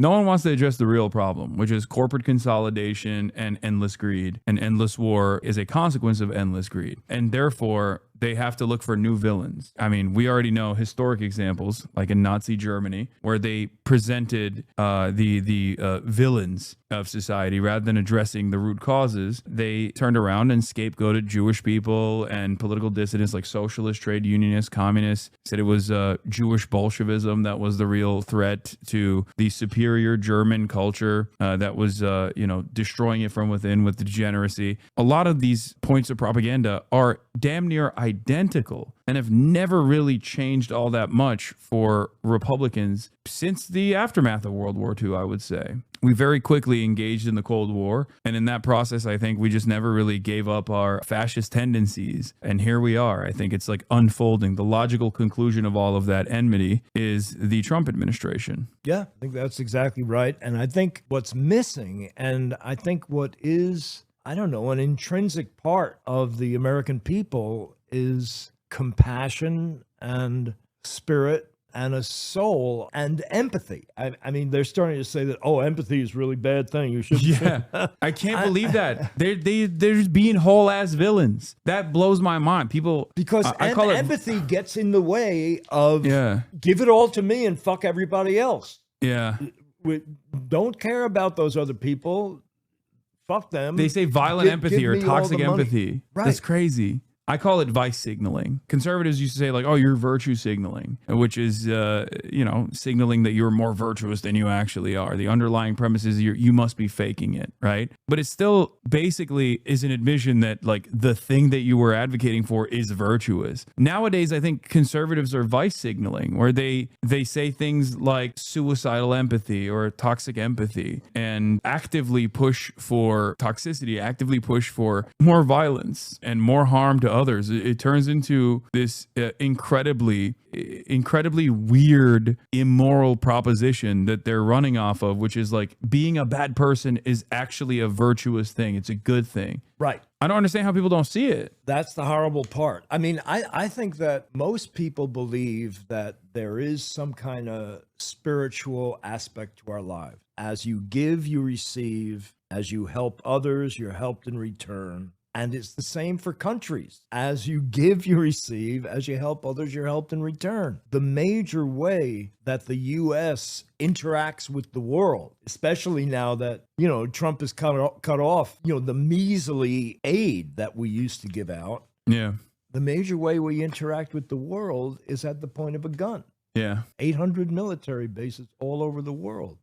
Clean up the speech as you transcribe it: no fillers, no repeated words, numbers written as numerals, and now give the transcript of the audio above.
No one wants to address the real problem, which is corporate consolidation and endless greed. And endless war is a consequence of endless greed. And therefore, they have to look for new villains. I mean, we already know historic examples, like in Nazi Germany, where they presented the villains of society rather than addressing the root causes. They turned around and scapegoated Jewish people and political dissidents like socialists, trade unionists, communists. Said it was Jewish Bolshevism that was the real threat to the superior German culture that was, destroying it from within with degeneracy. A lot of these points of propaganda are damn near identical and have never really changed all that much for Republicans since the aftermath of World War II, I would say. We very quickly engaged in the Cold War. And in that process, I think we just never really gave up our fascist tendencies. And here we are. I think it's like unfolding. The logical conclusion of all of that enmity is the Trump administration. Yeah, I think that's exactly right. And I think what's missing, and I think what is, I don't know, an intrinsic part of the American people is compassion and spirit and a soul and empathy. I mean, they're starting to say that, oh, empathy is a really bad thing. You should. Yeah, I can't believe that. They're just being whole ass villains. That blows my mind. People, because I call empathy gets in the way of yeah. Give it all to me and fuck everybody else. Yeah. We don't care about those other people. Fuck them. They say violent empathy or toxic empathy. Right. That's crazy. I call it vice signaling. Conservatives used to say like, oh, you're virtue signaling, which is, signaling that you're more virtuous than you actually are. The underlying premise is you must be faking it, right? But it still basically is an admission that like the thing that you were advocating for is virtuous. Nowadays, I think conservatives are vice signaling where they say things like suicidal empathy or toxic empathy and actively push for toxicity, actively push for more violence and more harm to others. It turns into this incredibly weird, immoral proposition that they're running off of, which is like being a bad person is actually a virtuous thing. It's a good thing. Right. I don't understand how people don't see it. That's the horrible part. I mean, I think that most people believe that there is some kind of spiritual aspect to our lives. As you give, you receive. As you help others, you're helped in return. And it's the same for countries. As you give, you receive. As you help others, you're helped in return. The major way that the U.S. interacts with the world, especially now that, Trump has cut off, the measly aid that we used to give out. Yeah. The major way we interact with the world is at the point of a gun. Yeah. 800 military bases all over the world.